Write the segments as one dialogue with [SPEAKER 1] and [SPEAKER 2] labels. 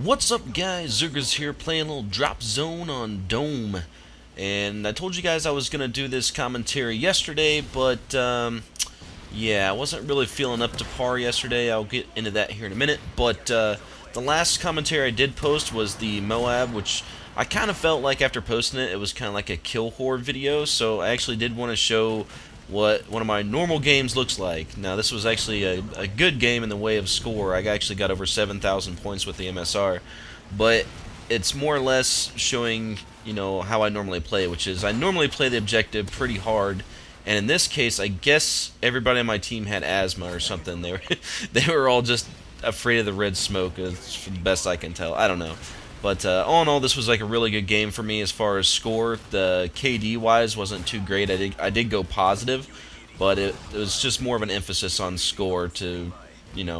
[SPEAKER 1] What's up, guys? zzirGrizz here, playing a little Drop Zone on Dome. And I told you guys I was going to do this commentary yesterday, but yeah, I wasn't really feeling up to par yesterday. I'll get into that here in a minute. But the last commentary I did post was the Moab, which I kind of felt like after posting it, it was kind of like a kill horde video. So I actually did want to show what one of my normal games looks like. Now, this was actually a good game in the way of score. I actually got over 7,000 points with the MSR, but it's more or less showing, how I normally play, which is I normally play the objective pretty hard, and in this case, I guess everybody on my team had asthma or something. They were all just afraid of the red smoke, for the best I can tell. I don't know. But all in all, this was like a really good game for me as far as score. The KD wise wasn't too great. I did go positive, but it was just more of an emphasis on score to,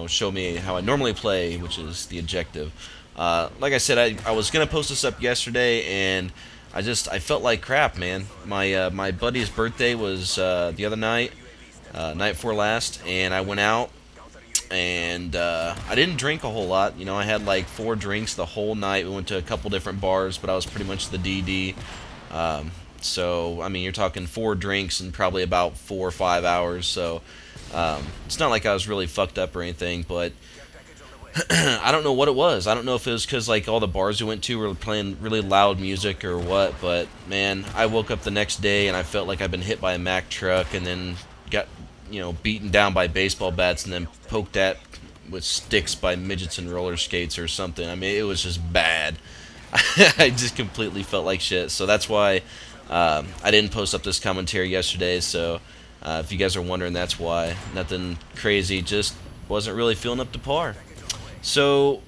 [SPEAKER 1] show me how I normally play, which is the objective. Like I said, I was gonna post this up yesterday, and I felt like crap, man. My buddy's birthday was the other night, night before last, and I went out. And I didn't drink a whole lot. I had like 4 drinks the whole night. We went to a couple different bars, but I was pretty much the DD. So, I mean, you're talking 4 drinks in probably about 4 or 5 hours. So, it's not like I was really fucked up or anything, but I don't know what it was. I don't know if it was because like all the bars we went to were playing really loud music or what, but man, I woke up the next day and I felt like I'd been hit by a Mack truck and then got beaten down by baseball bats and then poked at with sticks by midgets and roller skates or something. I mean, it was just bad. I just completely felt like shit. So that's why I didn't post up this commentary yesterday. So if you guys are wondering, that's why. Nothing crazy, just wasn't really feeling up to par. So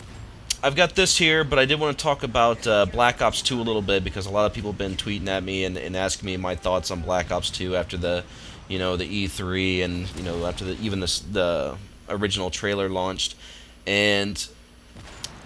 [SPEAKER 1] I've got this here, but I did want to talk about Black Ops 2 a little bit because a lot of people have been tweeting at me and asking me my thoughts on Black Ops 2 after the the E3 and after even the original trailer launched. And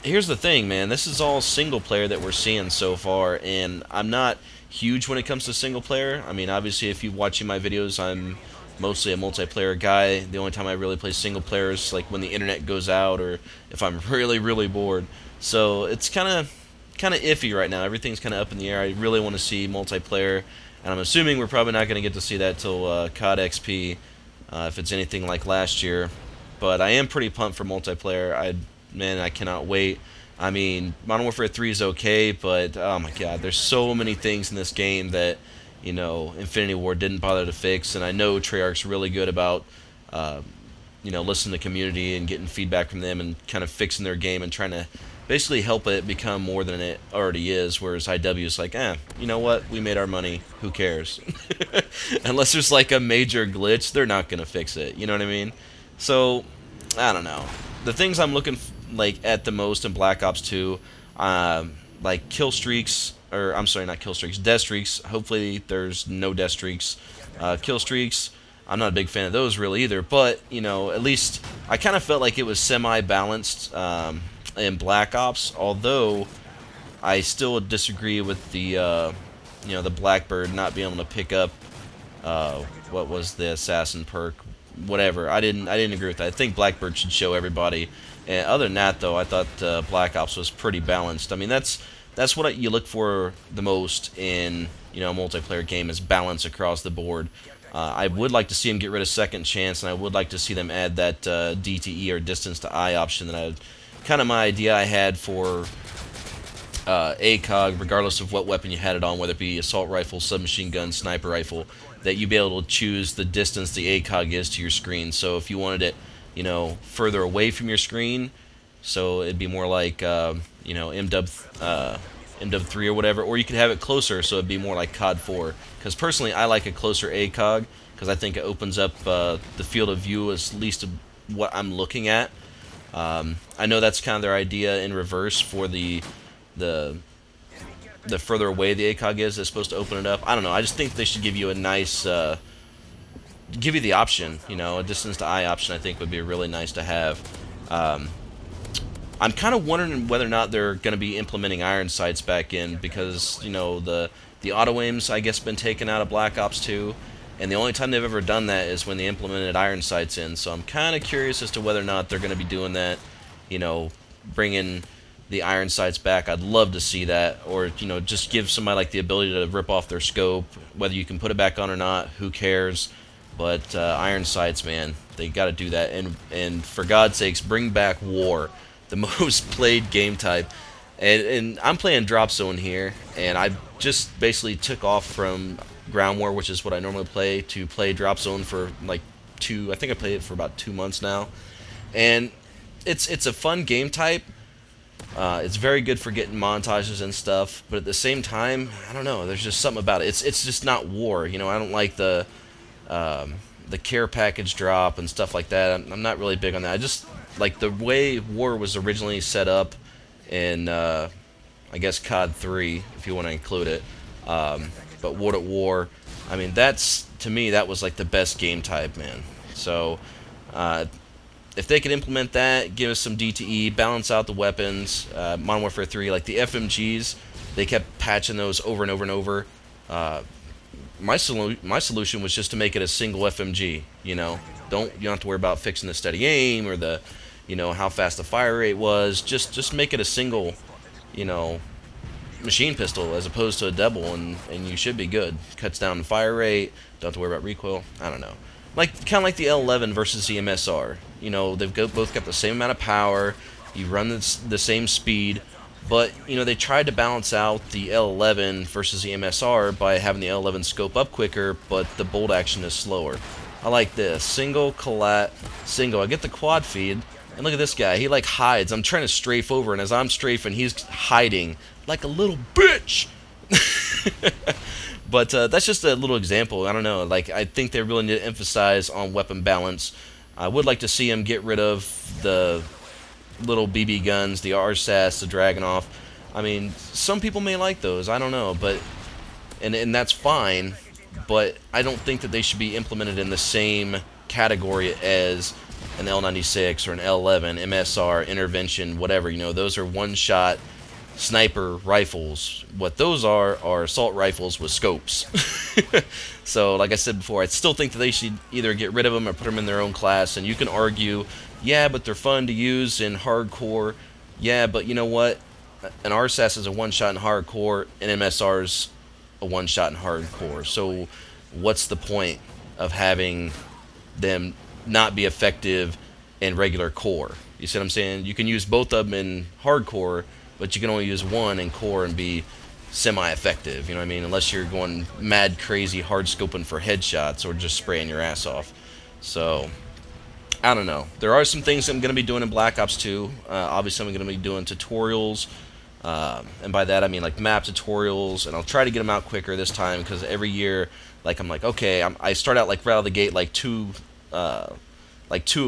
[SPEAKER 1] here's the thing, man, this is all single player that we're seeing so far, and I'm not huge when it comes to single player. I mean, obviously, if you're watching my videos, I'm mostly a multiplayer guy. The only time I really play single player is like when the internet goes out or if I'm really bored. So it's kind of iffy right now. Everything's kind of up in the air. I really want to see multiplayer, and I'm assuming we're probably not going to get to see that till COD XP, if it's anything like last year. But I am pretty pumped for multiplayer. Man, I cannot wait. I mean, Modern Warfare 3 is okay, but oh my god, there's so many things in this game that Infinity Ward didn't bother to fix, and I know Treyarch's really good about listening to the community and getting feedback from them and kind of fixing their game and trying to basically help it become more than it already is, whereas IW is like, you know what, we made our money, who cares? Unless there's like a major glitch, they're not going to fix it, you know what I mean? So, I don't know. The things I'm looking at the most in Black Ops 2, like kill streaks, or I'm sorry, not kill streaks, death streaks. Hopefully there's no death streaks. Kill streaks, I'm not a big fan of those really either, but, at least I kind of felt like it was semi-balanced in Black Ops, although I still disagree with the the Blackbird not being able to pick up what was the assassin perk, whatever. I didn't agree with that. I think Blackbird should show everybody. And other than that, though, I thought Black Ops was pretty balanced. I mean, that's what you look for the most in a multiplayer game, is balance across the board. I would like to see them get rid of Second Chance, and I would like to see them add that DTE or Distance to Eye option that kind of my idea I had for ACOG, regardless of what weapon you had it on, whether it be assault rifle, submachine gun, sniper rifle, that you'd be able to choose the distance the ACOG is to your screen. So if you wanted it, further away from your screen, so it'd be more like, MW3 or whatever, or you could have it closer, so it'd be more like COD 4. Because personally, I like a closer ACOG, because I think it opens up the field of view as least of what I'm looking at. I know that's kind of their idea in reverse for the further away the ACOG is, it's supposed to open it up. I don't know. I just think they should give you a nice, give you the option. A distance to eye option I think would be really nice to have. I'm kind of wondering whether or not they're going to be implementing iron sights back in, because the auto aims, I guess, been taken out of Black Ops 2, and the only time they've ever done that is when they implemented iron sights in. So I'm kind of curious as to whether or not they're going to be doing that, bringing the iron sights back. I'd love to see that, or just give somebody like the ability to rip off their scope. Whether you can put it back on or not, who cares? But iron sights, man, they got to do that. And for God's sakes, bring back war, the most played game type. And I'm playing Drop Zone here, and I just basically took off from Ground War, which is what I normally play, to play Drop Zone for like I think I played it for about 2 months now. And it's a fun game type. It's very good for getting montages and stuff, but at the same time, I don't know, there's just something about it. It's just not war, I don't like the care package drop and stuff like that. I'm not really big on that. I just like the way war was originally set up in, I guess, COD 3, if you want to include it. But World at War, I mean, to me, that was like the best game type, man. So, if they could implement that, give us some DTE, balance out the weapons, Modern Warfare 3, like the FMGs, they kept patching those over and over and over. My solution was just to make it a single FMG. You don't have to worry about fixing the steady aim or the, how fast the fire rate was. Just make it a single, machine pistol as opposed to a double, and you should be good. Cuts down the fire rate. Don't have to worry about recoil. I don't know. Kind of like the L11 versus the MSR. They've both got the same amount of power. You run the same speed. But, they tried to balance out the L11 versus the MSR by having the L11 scope up quicker, but the bolt action is slower. I like this. Single, collat, single. I get the quad feed, and look at this guy. He, like, hides. I'm trying to strafe over, and as I'm strafing, he's hiding like a little bitch. But that's just a little example. I don't know. Like, I think they really need to emphasize on weapon balance. I would like to see him get rid of the little BB guns, the RSAS, the Dragunov. I mean, some people may like those. I don't know, but and that's fine. But I don't think that they should be implemented in the same category as an L96 or an L11, MSR, intervention, whatever. Those are one-shot sniper rifles. What those are assault rifles with scopes. So, like I said before, I still think that they should either get rid of them or put them in their own class. And you can argue, yeah, but they're fun to use in hardcore. Yeah, but you know what? An RSAS is a one-shot in hardcore, and MSR's a one-shot in hardcore. So, what's the point of having them not be effective in regular core? You see what I'm saying? You can use both of them in hardcore, but you can only use one in core and be semi-effective, you know what I mean? Unless you're going mad crazy hard scoping for headshots or just spraying your ass off. So, I don't know. There are some things I'm going to be doing in Black Ops 2. Obviously, I'm going to be doing tutorials, and by that I mean like map tutorials, and I'll try to get them out quicker this time because every year, like I'm like, okay, I start out like right out of the gate like two a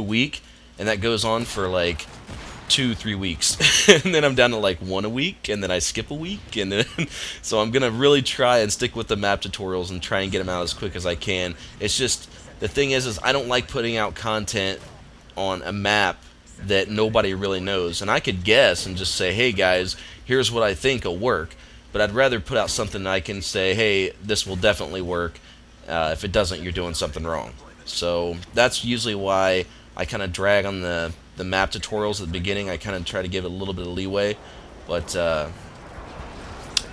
[SPEAKER 1] week, and that goes on for like 2-3 weeks, and then I'm down to like 1 a week, and then I skip a week, and then so I'm gonna really try and stick with the map tutorials and try and get them out as quick as I can. It's just the thing is I don't like putting out content on a map that nobody really knows, and I could guess and just say, hey guys, here's what I think will work, but I'd rather put out something that I can say, hey, this will definitely work. If it doesn't, you're doing something wrong. So that's usually why I kind of drag on the map tutorials at the beginning. I kind of try to give it a little bit of leeway, but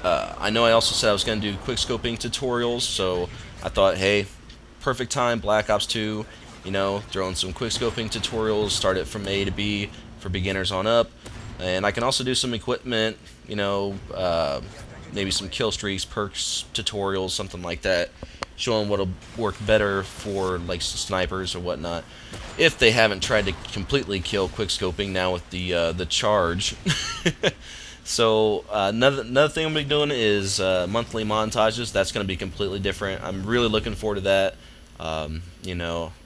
[SPEAKER 1] I know I also said I was going to do quick scoping tutorials, so I thought, hey, perfect time, Black Ops 2, throw in some quick scoping tutorials, start it from A to B for beginners on up, and I can also do some equipment, maybe some kill streaks, perks, tutorials, something like that, showing what'll work better for like snipers or whatnot, if they haven't tried to completely kill quickscoping now with the charge. So another thing I'm gonna be doing is monthly montages. That's gonna be completely different. I'm really looking forward to that.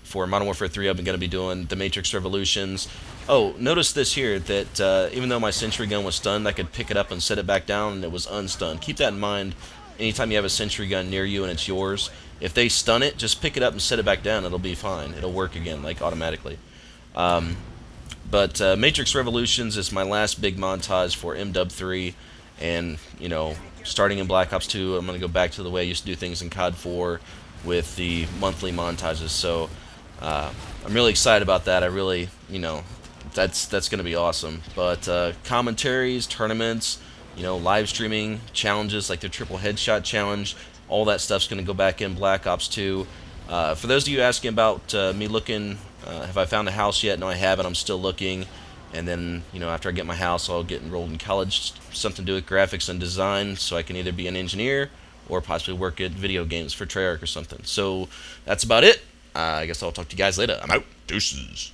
[SPEAKER 1] For Modern Warfare 3, I'm gonna be doing the Matrix Revolutions. Oh, notice this here, that even though my sentry gun was stunned, I could pick it up and set it back down, and it was unstunned. Keep that in mind. Anytime you have a sentry gun near you and it's yours, if they stun it, just pick it up and set it back down. It'll be fine. It'll work again, like automatically. But Matrix Revolutions is my last big montage for MW3, and starting in Black Ops 2, I'm gonna go back to the way I used to do things in COD 4 with the monthly montages. So I'm really excited about that. I really, that's going to be awesome. But commentaries, tournaments, you know, live streaming, challenges like the triple headshot challenge, all that stuff's going to go back in Black Ops 2. For those of you asking about me looking, have I found a house yet? No, I haven't. I'm still looking. And then, you know, after I get my house, I'll get enrolled in college, something to do with graphics and design, so I can either be an engineer or possibly work at video games for Treyarch or something. So that's about it. I guess I'll talk to you guys later. I'm out. Deuces.